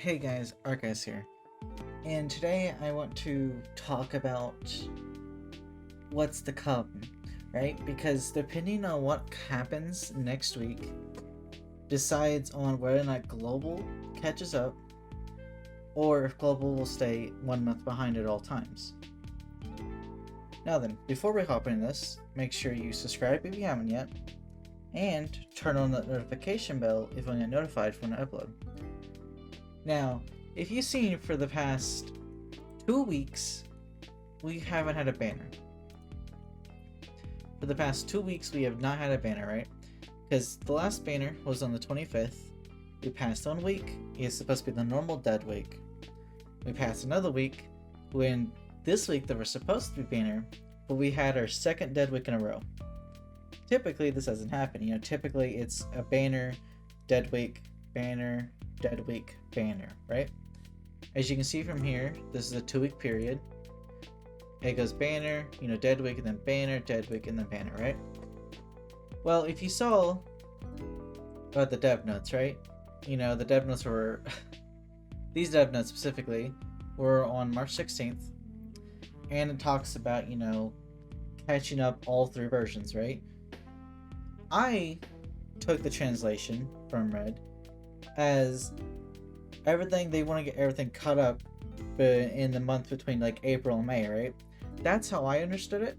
Hey guys, ArkhIce here, and today I want to talk about what's to come, right? Because depending on what happens next week, decides on whether or not global catches up, or if global will stay 1 month behind at all times. Now then, before we hop into this, make sure you subscribe if you haven't yet, and turn on the notification bell if you get notified when I upload. Now, if you've seen for the past 2 weeks, we haven't had a banner. For the past 2 weeks, we have not had a banner, right? Because the last banner was on the 25th. We passed 1 week. It's supposed to be the normal dead week. We passed another week when this week there was supposed to be banner, but we had our second dead week in a row. Typically, this doesn't happen. Typically it's a banner, dead week, banner, dead week, banner, right? As you can see from here, this is a 2 week period. It goes banner, dead week, and then banner, dead week, and then banner, right? Well, if you saw about the dev notes, right? The dev notes were these dev notes specifically were on March 16th, and it talks about catching up all three versions, right? I took the translation from Red as everything they want to get everything cut up in the month between like April and May, right? That's how I understood it.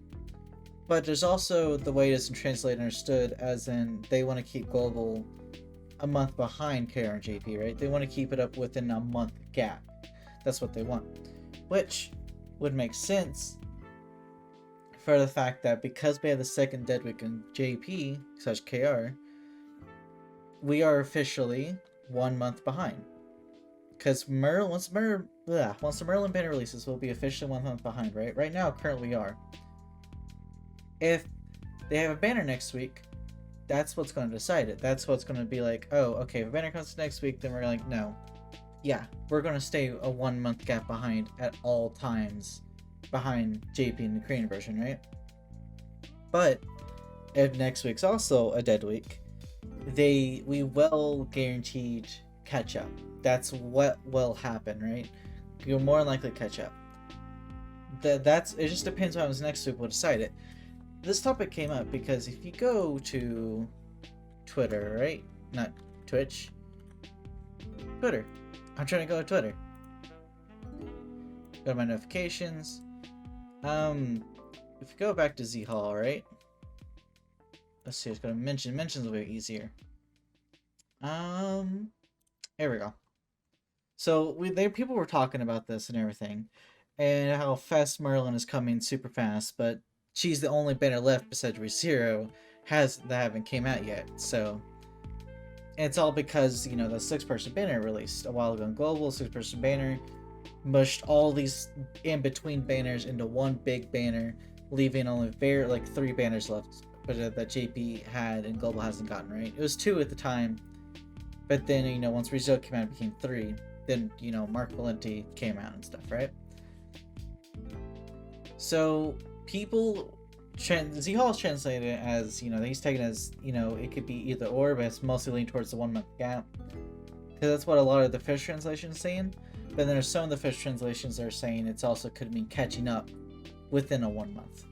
But there's also the way it's translated understood as in they want to keep global a month behind KR and JP, right? They want to keep it up within a month gap. That's what they want. Which would make sense for the fact that because we have the second dead week in JP / KR, we are officially 1 month behind. Because once the Merlin banner releases, we'll be officially 1 month behind, right? Right now, currently we are. If they have a banner next week, that's what's going to decide it. That's what's going to be like, oh, okay, if a banner comes next week, then we're like, no. Yeah, we're going to stay a 1 month gap behind at all times behind JP in the Korean version, right? But if next week's also a dead week, we will guaranteed catch up. That's what will happen, right? You'll more likely catch up. It just depends on what happens next week. We'll decide it. This topic came up because if you go to Twitter, right? Not Twitch. Twitter. I'm trying to go to Twitter. Go to my notifications. If you go back to Z Hall, right? Let's see. It's gonna mentions will be easier. Here we go. So people were talking about this and everything, and how fast Merlin is coming super fast, but she's the only banner left besides ReZero that haven't came out yet. So it's all because the 6-person banner released a while ago in global. 6-person banner mushed all these in between banners into one big banner, leaving only 3 banners left, but that JP had and global hasn't gotten, right? It was 2 at the time, but then once ReZero came out, it became 3. Then Mark Valenti came out and stuff, right? So people Z Hall is translated it as he's taken as it could be either or, but it's mostly leaning towards the 1 month gap, because that's what a lot of the fish translations saying. But then there's some of the fish translations that are saying it's also could mean catching up within a 1 month.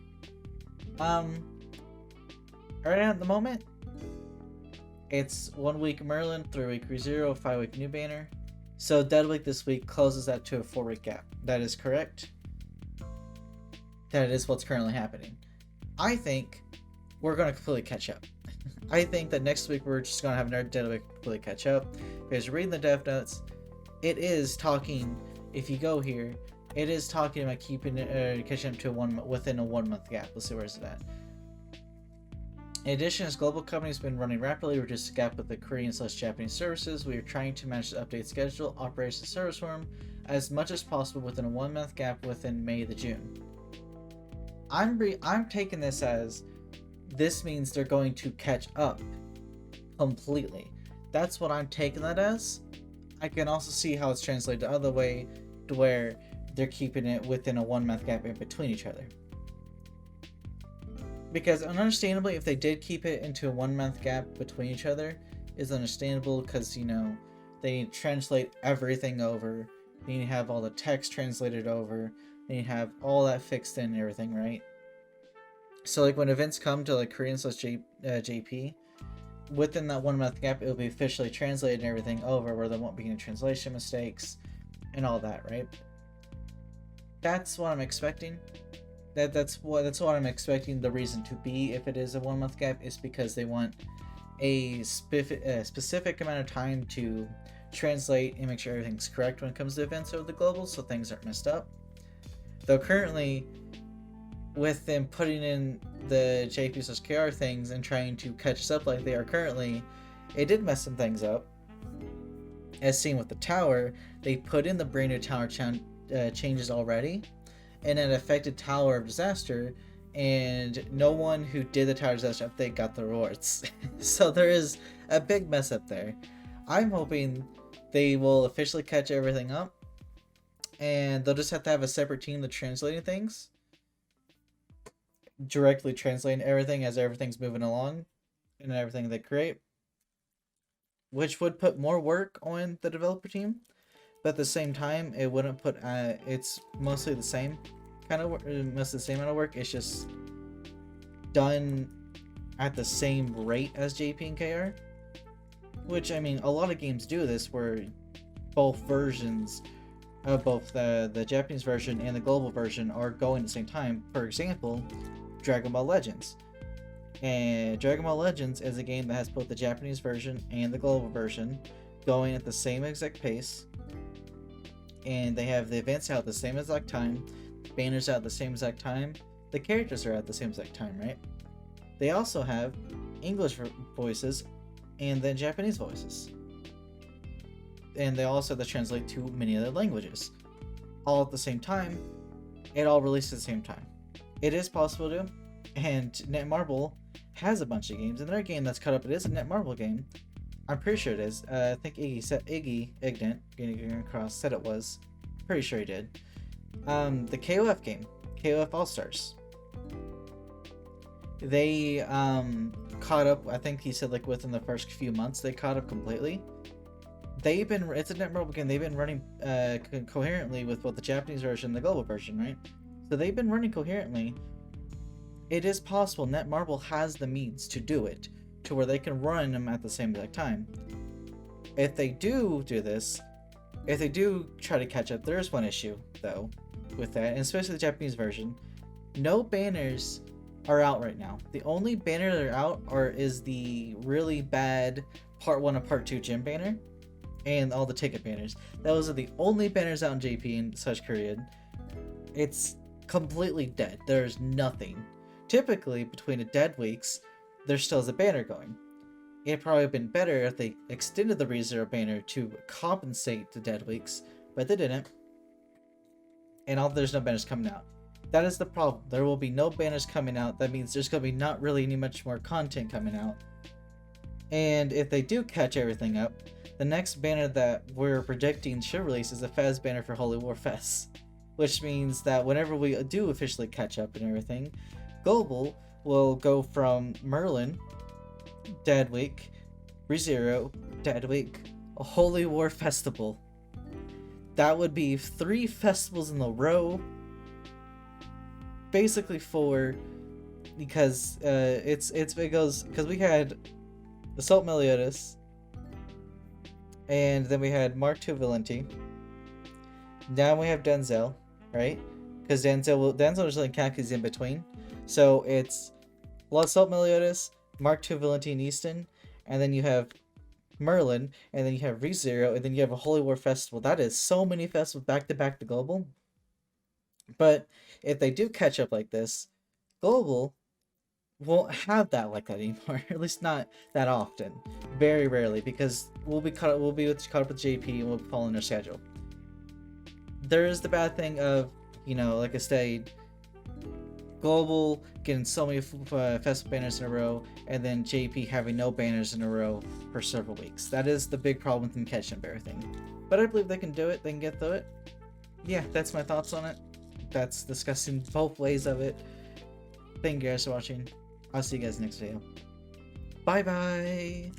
Right at the moment, it's 1 week Merlin, 3 week ReZero, 5 week new banner. So dead week this week closes that to a 4 week gap. That is correct. That is what's currently happening. I think we're going to completely catch up. I think that next week we're just going to have another dead week completely catch up. Because reading the dev notes, it is talking, if you go here, it is talking about keeping catching up to within a 1 month gap. Let's see, where is it at? In addition, as global companies have been running rapidly, reduce the gap with the Korean/Japanese services. We are trying to manage the update schedule, operations, service form as much as possible within a 1 month gap within May to June. I'm taking this as this means they're going to catch up completely. That's what I'm taking that as. I can also see how it's translated the other way, to where they're keeping it within a 1 month gap in between each other. Because understandably, if they did keep it into a 1 month gap between each other, is understandable because They need to translate everything over. They need to have all the text translated over. They need to have all that fixed in and everything, right? So like when events come to like Korean slash JP, within that 1 month gap, it'll be officially translated and everything over, where there won't be any translation mistakes and all that, right? That's what I'm expecting. That's what I'm expecting the reason to be. If it is a 1 month gap, is because they want a specific amount of time to translate and make sure everything's correct when it comes to events over the global, so things aren't messed up. Though currently, with them putting in the JP/KR things and trying to catch us up like they are currently, it did mess some things up. As seen with the tower, they put in the brand new tower changes already, and it affected Tower of Disaster, and no one who did the Tower of Disaster update got the rewards. So there is a big mess up there. I'm hoping they will officially catch everything up, and they'll just have to have a separate team that's translating things, directly translating everything as everything's moving along and everything they create, which would put more work on the developer team, but at the same time it wouldn't put it's mostly the same kind of work, mostly the same amount of work. It's just done at the same rate as JP and KR, which, I mean, a lot of games do this, where both versions of both the Japanese version and the global version are going at the same time. For example, Dragon Ball Legends. And Dragon Ball Legends is a game that has both the Japanese version and the global version going at the same exact pace. And they have the events out at the same exact time, banners out at the same exact time, the characters are at the same exact time, right? They also have English voices and then Japanese voices. And they also have to translate to many other languages. All at the same time, it all released at the same time. It is possible to, and Netmarble has a bunch of games, and their game that's cut up, it is a Netmarble game. I'm pretty sure it is. I think Ignorant, getting across, said it was. Pretty sure he did. The KOF game, KOF All-Stars. They caught up, I think he said like within the first few months, they caught up completely. It's a Netmarble game, they've been running coherently with both the Japanese version and the global version, right? So they've been running coherently. It is possible Netmarble has the means to do it, to where they can run them at the same exact time. If they do this, if they do try to catch up, there is one issue, though, with that, and especially the Japanese version. No banners are out right now. The only banner that are out is the really bad Part 1 and Part 2 gym banner, and all the ticket banners. Those are the only banners out in JP and such Korean. It's completely dead. There's nothing. Typically, between the dead weeks, there still is a banner going. It'd probably have been better if they extended the ReZero banner to compensate the dead weeks, but they didn't. And there's no banners coming out. That is the problem. There will be no banners coming out. That means there's going to be not really any much more content coming out. And if they do catch everything up, the next banner that we're predicting should release is a Fez banner for Holy War Fest. Which means that whenever we do officially catch up and everything, Global will go from Merlin, Dead Week, ReZero, Dead Week, a Holy War Festival. That would be 3 festivals in a row. Basically 4, because it goes, because we had Assault Meliodas, and then we had Mark II Valenti. Now we have Denzel, right? Because Denzel doesn't count because he's in between. So it's Assault Meliodas, Mark II Valenti, and Easton, and then you have Merlin, and then you have ReZero, and then you have a Holy War Festival. That is so many festivals back to back to Global. But if they do catch up like this, Global won't have that like that anymore. At least not that often. Very rarely, because we'll be caught up with JP and we'll be following their schedule. There is the bad thing of, like I said, Global getting so many festival banners in a row, and then JP having no banners in a row for several weeks. That is the big problem with them catching up everything. But I believe they can do it. They can get through it. Yeah, that's my thoughts on it. That's discussing both ways of it. Thank you guys for watching. I'll see you guys next video. Bye bye!